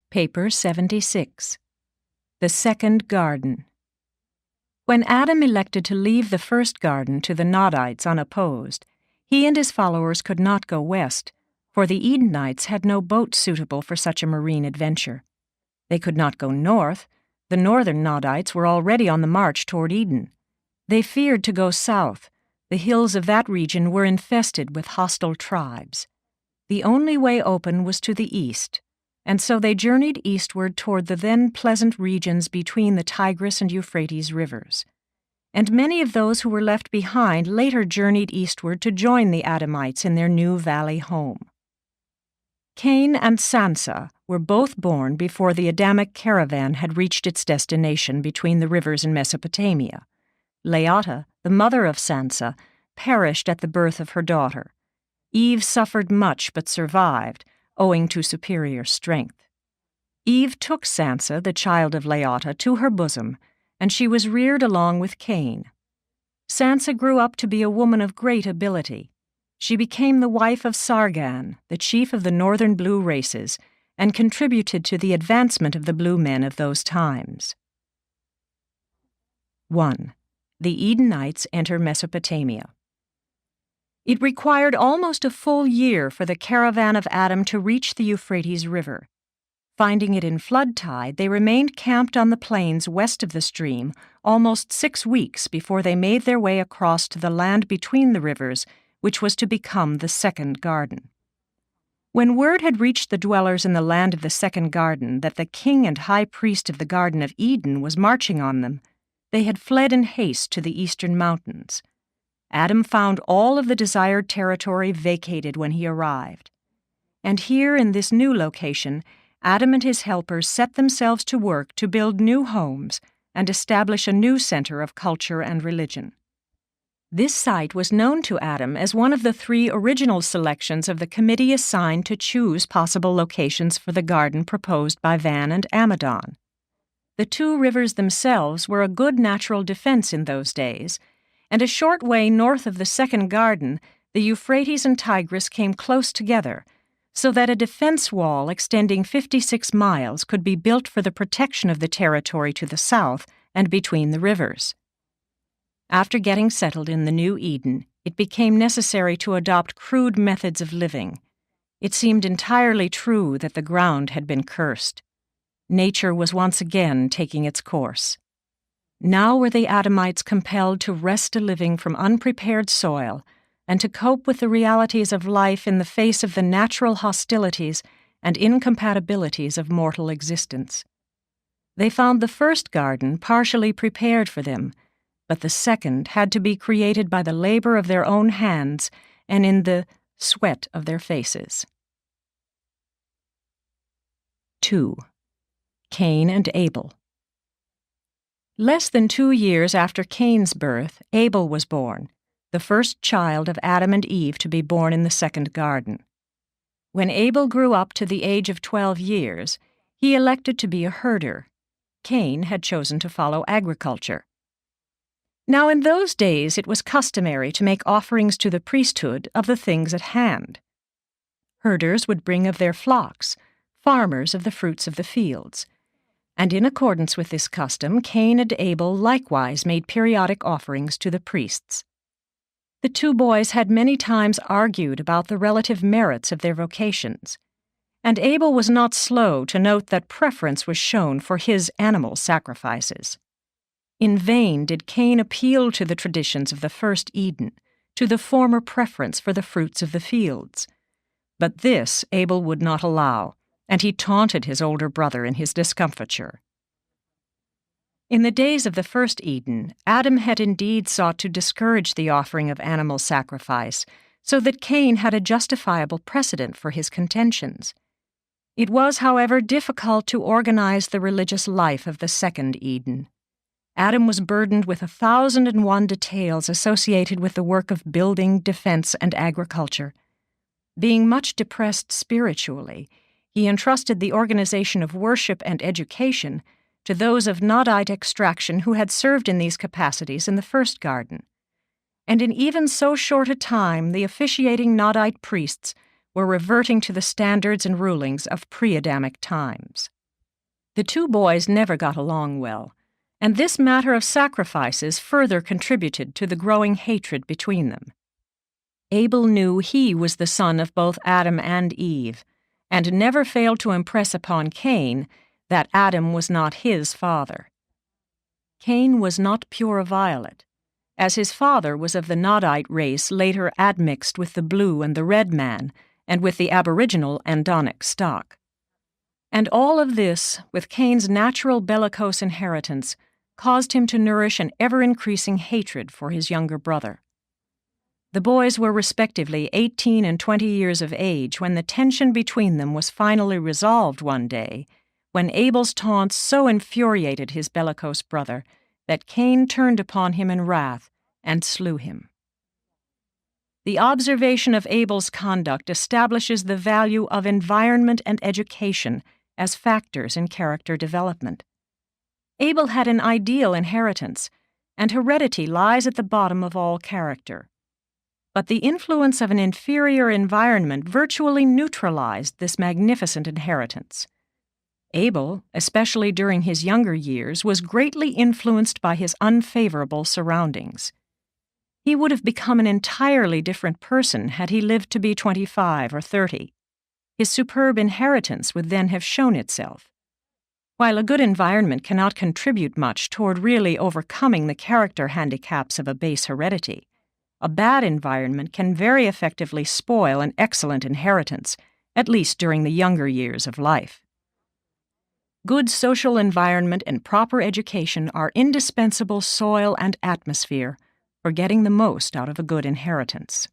Paper 76. The Second Garden. When Adam elected to leave the first garden to the Nodites unopposed, he and his followers could not go west, for the Edenites had no boat suitable for such a marine adventure. They could not go north. The northern Nodites were already on the march toward Eden. They feared to go south. The hills of that region were infested with hostile tribes. The only way open was to the east, and so they journeyed eastward toward the then pleasant regions between the Tigris and Euphrates rivers. And many of those who were left behind later journeyed eastward to join the Adamites in their new valley home. Cain and Sansa were both born before the Adamic caravan had reached its destination between the rivers in Mesopotamia. Leota, the mother of Sansa, perished at the birth of her daughter. Eve suffered much but survived, owing to superior strength. Eve took Sansa, the child of Leota, to her bosom, and she was reared along with Cain. Sansa grew up to be a woman of great ability. She became the wife of Sargon, the chief of the northern blue races, and contributed to the advancement of the blue men of those times. 1. The Edenites enter Mesopotamia. It required almost a full year for the caravan of Adam to reach the Euphrates River. Finding it in flood tide, they remained camped on the plains west of the stream almost 6 weeks before they made their way across to the land between the rivers, which was to become the Second Garden. When word had reached the dwellers in the land of the Second Garden that the king and high priest of the Garden of Eden was marching on them, they had fled in haste to the eastern mountains. Adam found all of the desired territory vacated when he arrived. And here in this new location, Adam and his helpers set themselves to work to build new homes and establish a new center of culture and religion. This site was known to Adam as one of the 3 original selections of the committee assigned to choose possible locations for the garden proposed by Van and Amadon. The 2 rivers themselves were a good natural defense in those days, and a short way north of the Second Garden, the Euphrates and Tigris came close together, so that a defense wall extending 56 miles could be built for the protection of the territory to the south and between the rivers. After getting settled in the new Eden, it became necessary to adopt crude methods of living. It seemed entirely true that the ground had been cursed. Nature was once again taking its course. Now were the Adamites compelled to wrest a living from unprepared soil and to cope with the realities of life in the face of the natural hostilities and incompatibilities of mortal existence. They found the first garden partially prepared for them, but the second had to be created by the labor of their own hands and in the sweat of their faces. 2. Cain and Abel. Less than 2 years after Cain's birth, Abel was born, the first child of Adam and Eve to be born in the Second Garden. When Abel grew up to the age of 12 years, he elected to be a herder. Cain had chosen to follow agriculture. Now in those days it was customary to make offerings to the priesthood of the things at hand. Herders would bring of their flocks, farmers of the fruits of the fields. And in accordance with this custom, Cain and Abel likewise made periodic offerings to the priests. The 2 boys had many times argued about the relative merits of their vocations, and Abel was not slow to note that preference was shown for his animal sacrifices. In vain did Cain appeal to the traditions of the first Eden, to the former preference for the fruits of the fields. But this Abel would not allow, and he taunted his older brother in his discomfiture. In the days of the first Eden, Adam had indeed sought to discourage the offering of animal sacrifice, so that Cain had a justifiable precedent for his contentions. It was, however, difficult to organize the religious life of the second Eden. Adam was burdened with 1,001 details associated with the work of building, defense, and agriculture. Being much depressed spiritually, he entrusted the organization of worship and education to those of Nodite extraction who had served in these capacities in the first garden. And in even so short a time, the officiating Nodite priests were reverting to the standards and rulings of pre-Adamic times. The two boys never got along well, and this matter of sacrifices further contributed to the growing hatred between them. Abel knew he was the son of both Adam and Eve, and never failed to impress upon Cain that Adam was not his father. Cain was not pure violet, as his father was of the Nodite race later admixed with the blue and the red man, and with the aboriginal Andonic stock. And all of this, with Cain's natural bellicose inheritance, caused him to nourish an ever-increasing hatred for his younger brother. The boys were respectively 18 and 20 years of age when the tension between them was finally resolved one day, when Abel's taunts so infuriated his bellicose brother that Cain turned upon him in wrath and slew him. The observation of Abel's conduct establishes the value of environment and education as factors in character development. Abel had an ideal inheritance, and heredity lies at the bottom of all character. But the influence of an inferior environment virtually neutralized this magnificent inheritance. Abel, especially during his younger years, was greatly influenced by his unfavorable surroundings. He would have become an entirely different person had he lived to be 25 or 30. His superb inheritance would then have shown itself. While a good environment cannot contribute much toward really overcoming the character handicaps of a base heredity, a bad environment can very effectively spoil an excellent inheritance, at least during the younger years of life. Good social environment and proper education are indispensable soil and atmosphere for getting the most out of a good inheritance.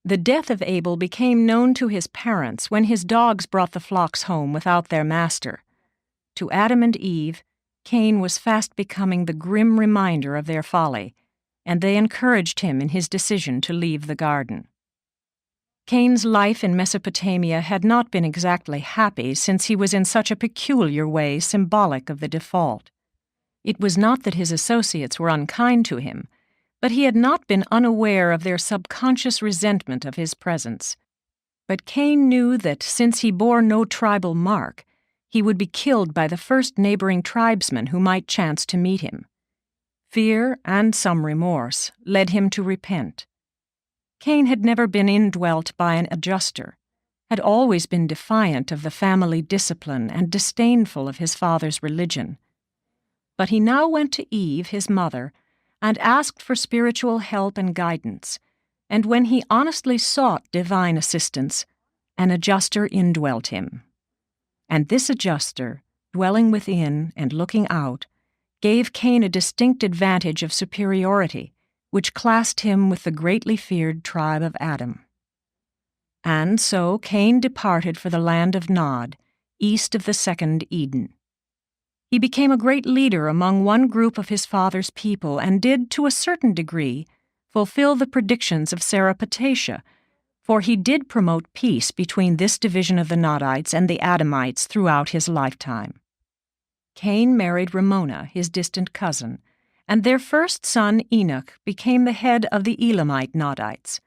The death of Abel became known to his parents when his dogs brought the flocks home without their master. To Adam and Eve, Cain was fast becoming the grim reminder of their folly, and they encouraged him in his decision to leave the garden. Cain's life in Mesopotamia had not been exactly happy since he was in such a peculiar way symbolic of the default. It was not that his associates were unkind to him, but he had not been unaware of their subconscious resentment of his presence. But Cain knew that since he bore no tribal mark, he would be killed by the first neighboring tribesman who might chance to meet him. Fear and some remorse led him to repent. Cain had never been indwelt by an adjuster, had always been defiant of the family discipline and disdainful of his father's religion. But he now went to Eve, his mother, and asked for spiritual help and guidance, and when he honestly sought divine assistance, an adjuster indwelt him. And this adjuster, dwelling within and looking out, gave Cain a distinct advantage of superiority, which classed him with the greatly feared tribe of Adam. And so Cain departed for the land of Nod, east of the second Eden. He became a great leader among one group of his father's people and did, to a certain degree, fulfill the predictions of Sarah-Patatia, for he did promote peace between this division of the Nodites and the Adamites throughout his lifetime. Cain married Ramona, his distant cousin, and their first son, Enoch, became the head of the Elamite Nodites,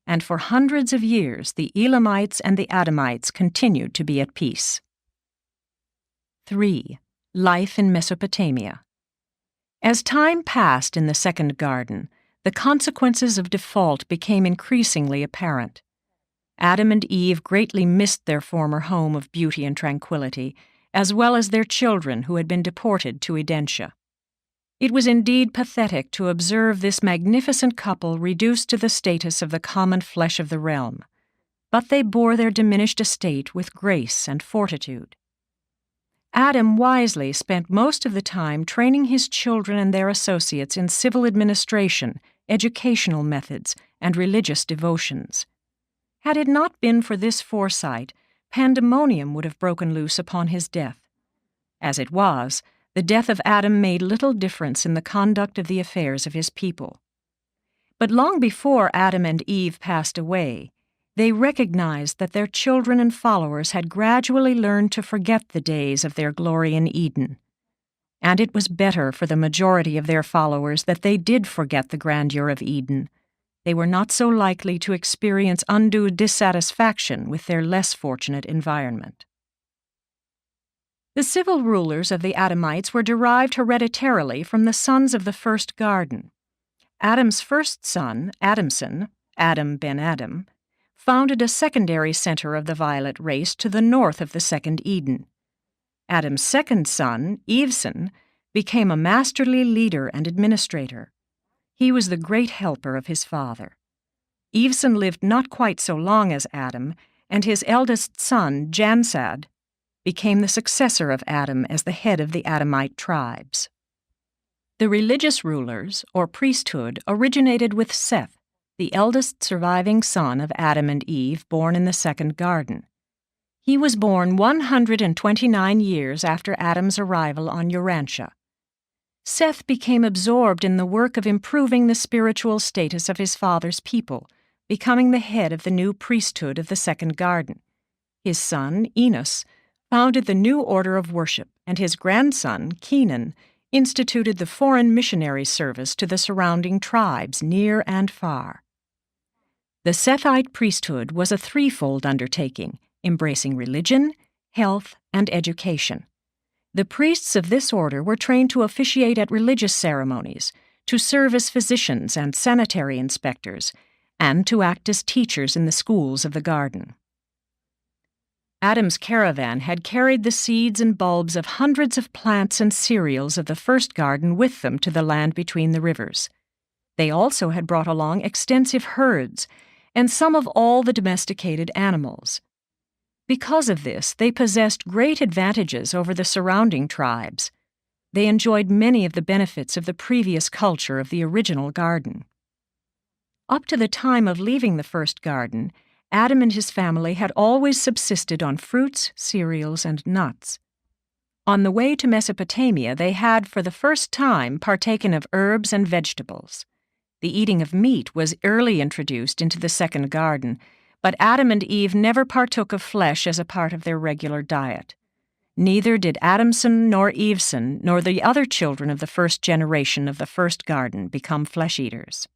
and for hundreds of years the Elamites and the Adamites continued to be at peace. 3. Life in Mesopotamia. As time passed in the second garden, the consequences of default became increasingly apparent. Adam and Eve greatly missed their former home of beauty and tranquility, as well as their children who had been deported to Urantia. It was indeed pathetic to observe this magnificent couple reduced to the status of the common flesh of the realm, but they bore their diminished estate with grace and fortitude. Adam wisely spent most of the time training his children and their associates in civil administration, educational methods, and religious devotions. Had it not been for this foresight, pandemonium would have broken loose upon his death. As it was, the death of Adam made little difference in the conduct of the affairs of his people. But long before Adam and Eve passed away, they recognized that their children and followers had gradually learned to forget the days of their glory in Eden. And it was better for the majority of their followers that they did forget the grandeur of Eden. They were not so likely to experience undue dissatisfaction with their less fortunate environment. The civil rulers of the Adamites were derived hereditarily from the sons of the first garden. Adam's first son, Adamson, Adam ben Adam, founded a secondary center of the violet race to the north of the second Eden. Adam's second son, Eveson, became a masterly leader and administrator. He was the great helper of his father. Eveson lived not quite so long as Adam, and his eldest son, Jansad, became the successor of Adam as the head of the Adamite tribes. The religious rulers, or priesthood, originated with Seth, the eldest surviving son of Adam and Eve, born in the second garden. He was born 129 years after Adam's arrival on Urantia. Seth became absorbed in the work of improving the spiritual status of his father's people, becoming the head of the new priesthood of the second garden. His son, Enos, founded the new order of worship, and his grandson, Kenan, instituted the foreign missionary service to the surrounding tribes near and far. The Sethite priesthood was a threefold undertaking, embracing religion, health, and education. The priests of this order were trained to officiate at religious ceremonies, to serve as physicians and sanitary inspectors, and to act as teachers in the schools of the garden. Adam's caravan had carried the seeds and bulbs of hundreds of plants and cereals of the first garden with them to the land between the rivers. They also had brought along extensive herds and some of all the domesticated animals. Because of this, they possessed great advantages over the surrounding tribes. They enjoyed many of the benefits of the previous culture of the original garden. Up to the time of leaving the first garden, Adam and his family had always subsisted on fruits, cereals, and nuts. On the way to Mesopotamia, they had, for the first time, partaken of herbs and vegetables. The eating of meat was early introduced into the second garden, but Adam and Eve never partook of flesh as a part of their regular diet. Neither did Adamson nor Eveson nor the other children of the first generation of the first garden become flesh-eaters.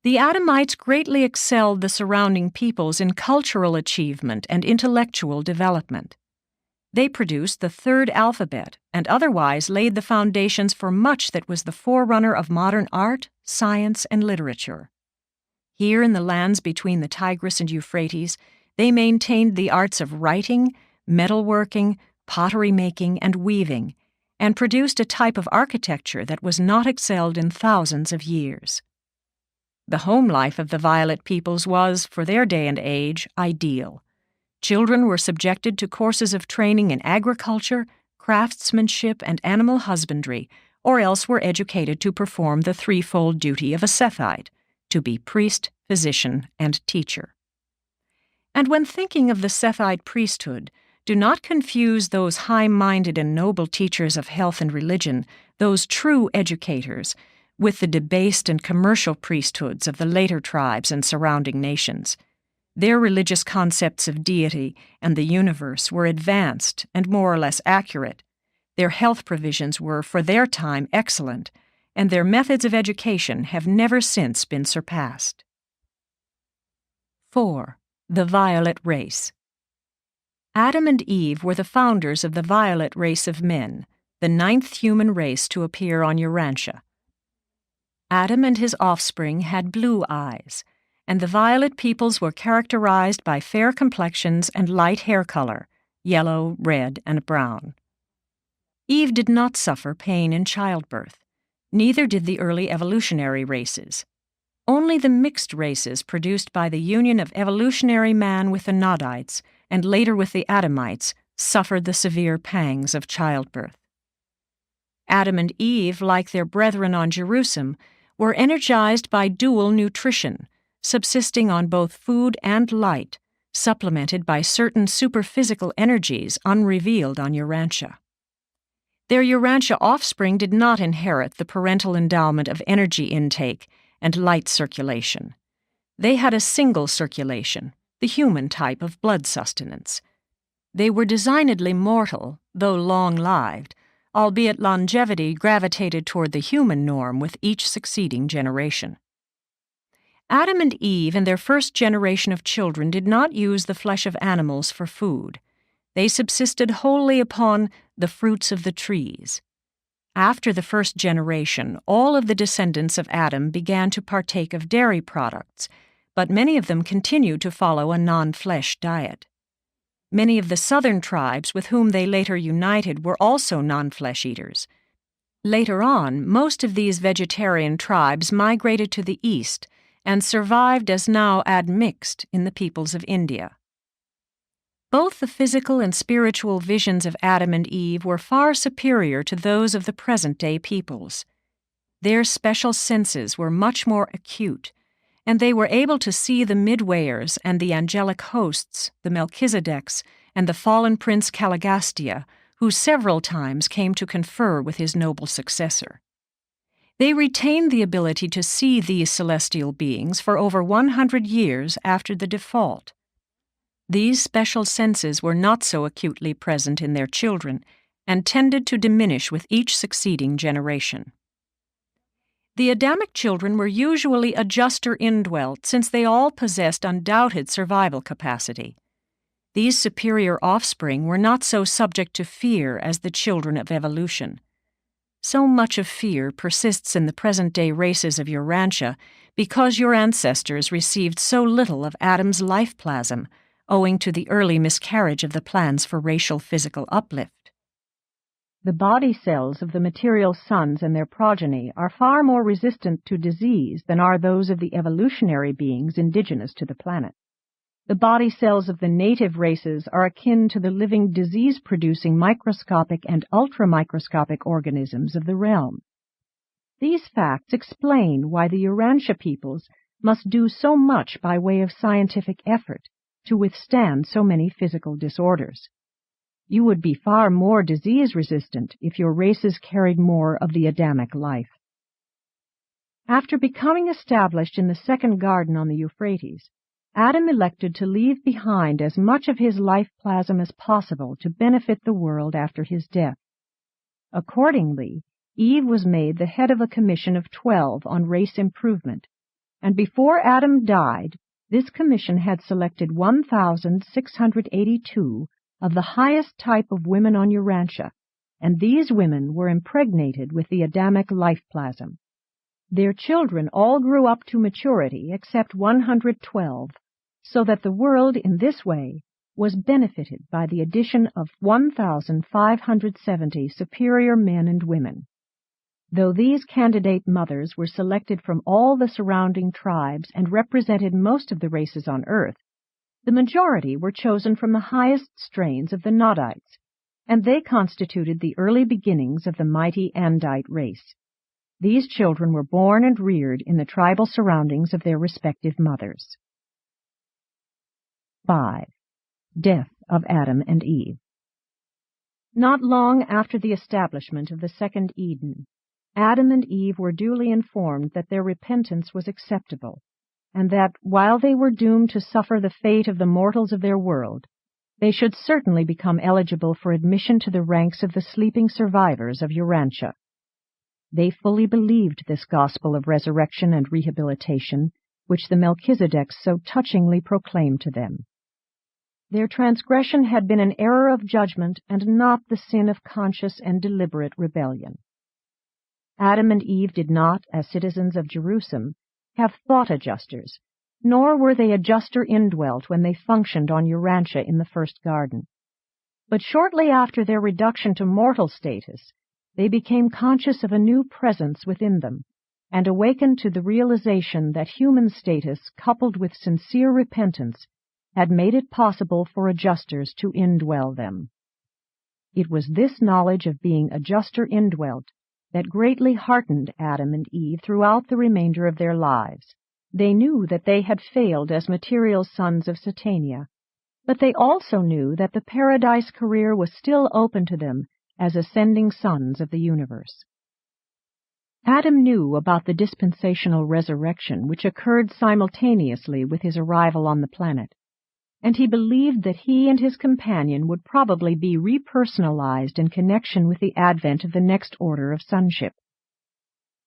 The Adamites greatly excelled the surrounding peoples in cultural achievement and intellectual development. They produced the third alphabet and otherwise laid the foundations for much that was the forerunner of modern art, science, and literature. Here in the lands between the Tigris and Euphrates, they maintained the arts of writing, metalworking, pottery making, and weaving, and produced a type of architecture that was not excelled in thousands of years. The home life of the Violet peoples was, for their day and age, ideal. Children were subjected to courses of training in agriculture, craftsmanship, and animal husbandry, or else were educated to perform the threefold duty of a Sethite, to be priest, physician, and teacher. And when thinking of the Sethite priesthood, do not confuse those high-minded and noble teachers of health and religion, those true educators, with the debased and commercial priesthoods of the later tribes and surrounding nations. Their religious concepts of deity and the universe were advanced and more or less accurate. Their health provisions were, for their time, excellent, and their methods of education have never since been surpassed. 4. The Violet Race. Adam and Eve were the founders of the violet race of men, the 9th human race to appear on Urantia. Adam and his offspring had blue eyes, and the violet peoples were characterized by fair complexions and light hair color, yellow, red, and brown. Eve did not suffer pain in childbirth. Neither did the early evolutionary races. Only the mixed races produced by the union of evolutionary man with the Nodites and later with the Adamites suffered the severe pangs of childbirth. Adam and Eve, like their brethren on Jerusalem, were energized by dual nutrition, subsisting on both food and light, supplemented by certain superphysical energies unrevealed on Urantia. Their Urantia offspring did not inherit the parental endowment of energy intake and light circulation. They had a single circulation, the human type of blood sustenance. They were designedly mortal, though long-lived, albeit longevity gravitated toward the human norm with each succeeding generation. Adam and Eve and their first generation of children did not use the flesh of animals for food. They subsisted wholly upon the fruits of the trees. After the first generation, all of the descendants of Adam began to partake of dairy products, but many of them continued to follow a non-flesh diet. Many of the southern tribes with whom they later united were also non-flesh eaters. Later on, most of these vegetarian tribes migrated to the east and survived as now admixed in the peoples of India. Both the physical and spiritual visions of Adam and Eve were far superior to those of the present-day peoples. Their special senses were much more acute, and they were able to see the midwayers and the angelic hosts, the Melchizedeks, and the fallen prince Caligastia, who several times came to confer with his noble successor. They retained the ability to see these celestial beings for over 100 years after the default. These special senses were not so acutely present in their children and tended to diminish with each succeeding generation. The Adamic children were usually adjuster indwelt since they all possessed undoubted survival capacity. These superior offspring were not so subject to fear as the children of evolution. So much of fear persists in the present-day races of Urantia because your ancestors received so little of Adam's life plasm, owing to the early miscarriage of the plans for racial physical uplift. The body cells of the material sons and their progeny are far more resistant to disease than are those of the evolutionary beings indigenous to the planet. The body cells of the native races are akin to the living disease-producing microscopic and ultramicroscopic organisms of the realm. These facts explain why the Urantia peoples must do so much by way of scientific effort to withstand so many physical disorders. You would be far more disease-resistant if your races carried more of the Adamic life. After becoming established in the second garden on the Euphrates, Adam elected to leave behind as much of his life plasm as possible to benefit the world after his death. Accordingly, Eve was made the head of a commission of 12 on race improvement, and before Adam died, this commission had selected 1,682 of the highest type of women on Urantia, and these women were impregnated with the Adamic life plasm. Their children all grew up to maturity except 112, so that the world in this way was benefited by the addition of 1,570 superior men and women. Though these candidate mothers were selected from all the surrounding tribes and represented most of the races on Earth, the majority were chosen from the highest strains of the Nodites, and they constituted the early beginnings of the mighty Andite race. These children were born and reared in the tribal surroundings of their respective mothers. 5. Death of Adam and Eve. Not long after the establishment of the second Eden, Adam and Eve were duly informed that their repentance was acceptable, and that, while they were doomed to suffer the fate of the mortals of their world, they should certainly become eligible for admission to the ranks of the sleeping survivors of Urantia. They fully believed this gospel of resurrection and rehabilitation, which the Melchizedeks so touchingly proclaimed to them. Their transgression had been an error of judgment and not the sin of conscious and deliberate rebellion. Adam and Eve did not, as citizens of Jerusalem, have thought adjusters, nor were they adjuster indwelt when they functioned on Urantia in the first garden. But shortly after their reduction to mortal status, they became conscious of a new presence within them, and awakened to the realization that human status, coupled with sincere repentance, had made it possible for adjusters to indwell them. It was this knowledge of being adjuster indwelt that greatly heartened Adam and Eve throughout the remainder of their lives. They knew that they had failed as material sons of Satania, but they also knew that the paradise career was still open to them as ascending sons of the universe. Adam knew about the dispensational resurrection which occurred simultaneously with his arrival on the planet, and he believed that he and his companion would probably be repersonalized in connection with the advent of the next order of sonship.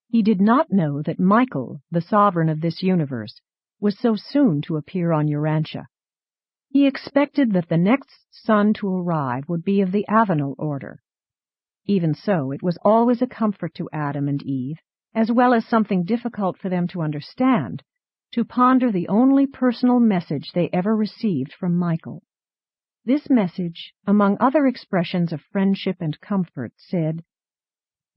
He did not know that Michael, the sovereign of this universe, was so soon to appear on Urantia. He expected that the next son to arrive would be of the Avenal order. Even so, it was always a comfort to Adam and Eve, as well as something difficult for them to understand, to ponder the only personal message they ever received from Michael. This message, among other expressions of friendship and comfort, said,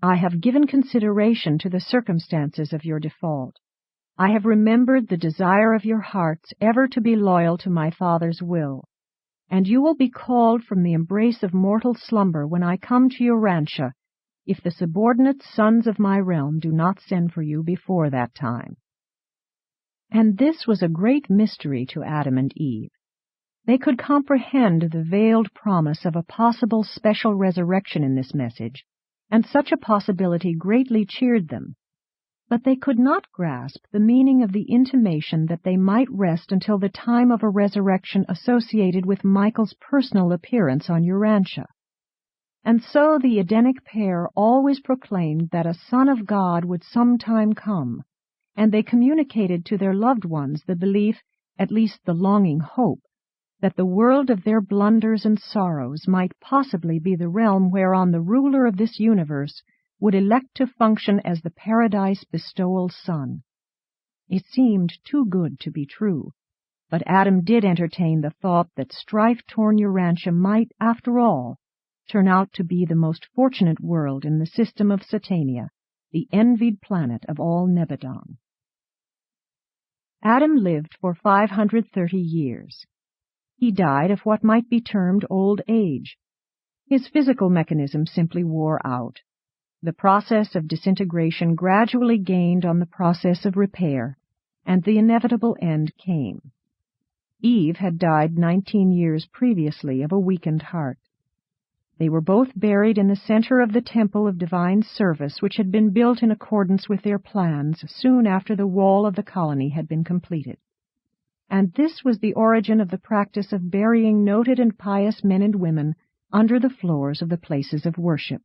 "I have given consideration to the circumstances of your default. I have remembered the desire of your hearts ever to be loyal to my Father's will, and you will be called from the embrace of mortal slumber when I come to Urantia, if the subordinate sons of my realm do not send for you before that time." And this was a great mystery to Adam and Eve. They could comprehend the veiled promise of a possible special resurrection in this message, and such a possibility greatly cheered them. But they could not grasp the meaning of the intimation that they might rest until the time of a resurrection associated with Michael's personal appearance on Urantia. And so the Edenic pair always proclaimed that a Son of God would sometime come, and they communicated to their loved ones the belief, at least the longing hope, that the world of their blunders and sorrows might possibly be the realm whereon the ruler of this universe would elect to function as the paradise bestowal Son. It seemed too good to be true, but Adam did entertain the thought that strife-torn Urantia might, after all, turn out to be the most fortunate world in the system of Satania, the envied planet of all Nebadon. Adam lived for 530 years. He died of what might be termed old age. His physical mechanism simply wore out. The process of disintegration gradually gained on the process of repair, and the inevitable end came. Eve had died 19 years previously of a weakened heart. They were both buried in the center of the temple of divine service which had been built in accordance with their plans soon after the wall of the colony had been completed. And this was the origin of the practice of burying noted and pious men and women under the floors of the places of worship.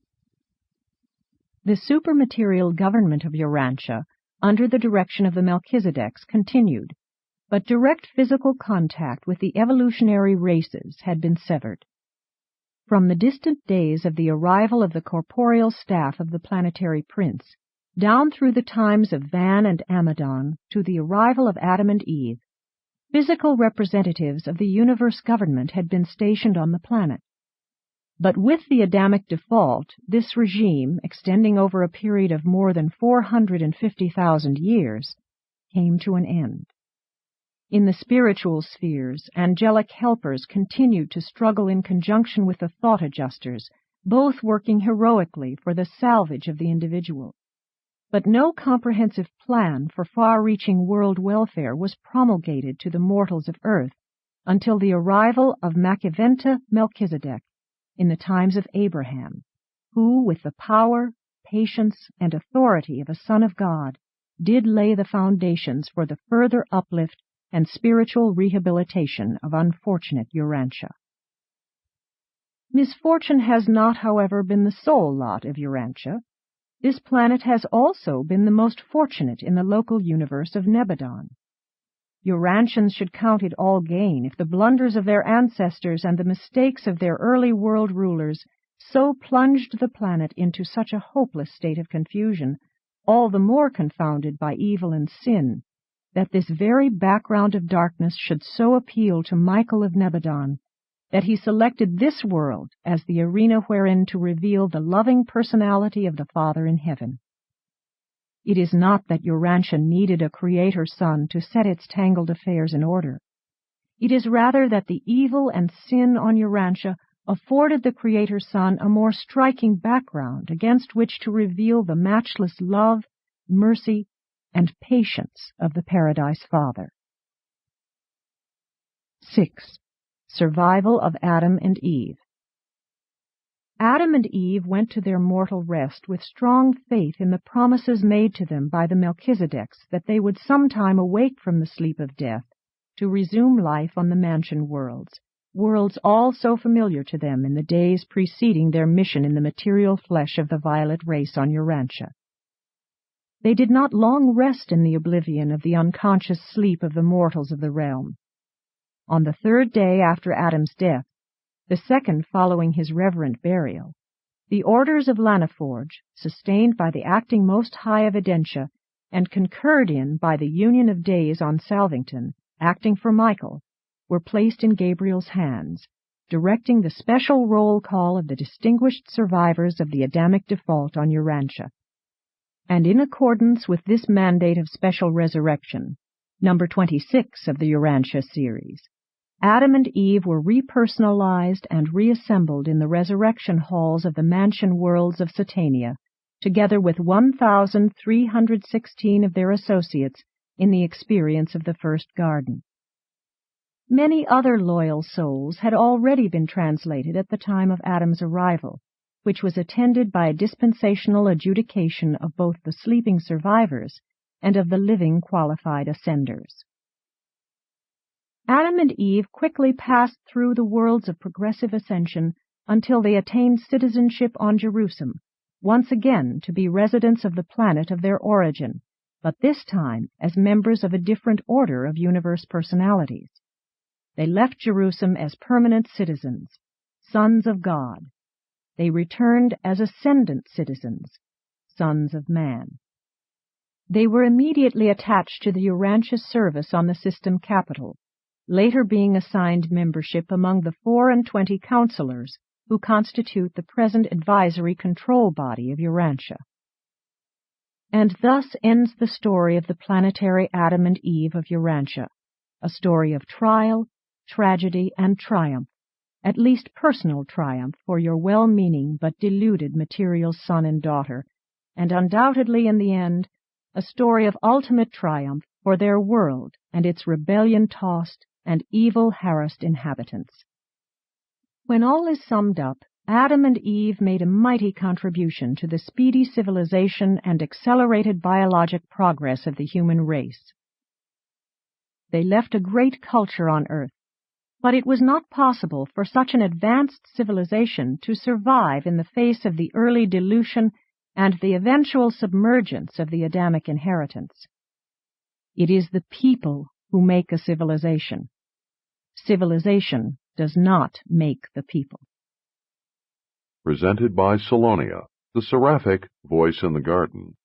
The supermaterial government of Urantia, under the direction of the Melchizedeks, continued, but direct physical contact with the evolutionary races had been severed. From the distant days of the arrival of the corporeal staff of the planetary prince, down through the times of Van and Amadon, to the arrival of Adam and Eve, physical representatives of the universe government had been stationed on the planet. But with the Adamic default, this regime, extending over a period of more than 450,000 years, came to an end. In the spiritual spheres, angelic helpers continued to struggle in conjunction with the thought adjusters, both working heroically for the salvage of the individual. But no comprehensive plan for far-reaching world welfare was promulgated to the mortals of Earth until the arrival of Machiventa Melchizedek in the times of Abraham, who, with the power, patience, and authority of a Son of God, did lay the foundations for the further uplift and spiritual rehabilitation of unfortunate Urantia. Misfortune has not, however, been the sole lot of Urantia. This planet has also been the most fortunate in the local universe of Nebadon. Urantians should count it all gain if the blunders of their ancestors and the mistakes of their early world rulers so plunged the planet into such a hopeless state of confusion, all the more confounded by evil and sin, that this very background of darkness should so appeal to Michael of Nebadon, that he selected this world as the arena wherein to reveal the loving personality of the Father in heaven. It is not that Urantia needed a Creator Son to set its tangled affairs in order. It is rather that the evil and sin on Urantia afforded the Creator Son a more striking background against which to reveal the matchless love, mercy, and patience of the Paradise Father. 6. Survival of Adam and Eve. Adam and Eve went to their mortal rest with strong faith in the promises made to them by the Melchizedeks that they would sometime awake from the sleep of death to resume life on the mansion worlds, worlds all so familiar to them in the days preceding their mission in the material flesh of the violet race on Urantia. They did not long rest in the oblivion of the unconscious sleep of the mortals of the realm. On the third day after Adam's death, the second following his reverent burial, the orders of Lanaforge, sustained by the acting Most High of Edentia, and concurred in by the Union of Days on Salvington, acting for Michael, were placed in Gabriel's hands, directing the special roll call of the distinguished survivors of the Adamic default on Urantia. And in accordance with this mandate of special resurrection, number 26 of the Urantia series, Adam and Eve were repersonalized and reassembled in the resurrection halls of the mansion worlds of Satania, together with 1,316 of their associates in the experience of the first garden. Many other loyal souls had already been translated at the time of Adam's arrival, which was attended by a dispensational adjudication of both the sleeping survivors and of the living qualified ascenders. Adam and Eve quickly passed through the worlds of progressive ascension until they attained citizenship on Jerusalem, once again to be residents of the planet of their origin, but this time as members of a different order of universe personalities. They left Jerusalem as permanent citizens, sons of God. They returned as ascendant citizens, sons of man. They were immediately attached to the Urantia service on the system capital, later being assigned membership among the 24 counselors who constitute the present advisory control body of Urantia. And thus ends the story of the planetary Adam and Eve of Urantia, a story of trial, tragedy, and triumph, at least personal triumph for your well-meaning but deluded material son and daughter, and undoubtedly in the end, a story of ultimate triumph for their world and its rebellion-tossed and evil-harassed inhabitants. When all is summed up, Adam and Eve made a mighty contribution to the speedy civilization and accelerated biologic progress of the human race. They left a great culture on Earth, but it was not possible for such an advanced civilization to survive in the face of the early dilution and the eventual submergence of the Adamic inheritance. It is the people who make a civilization. Civilization does not make the people. Presented by Salonia, the seraphic voice in the garden.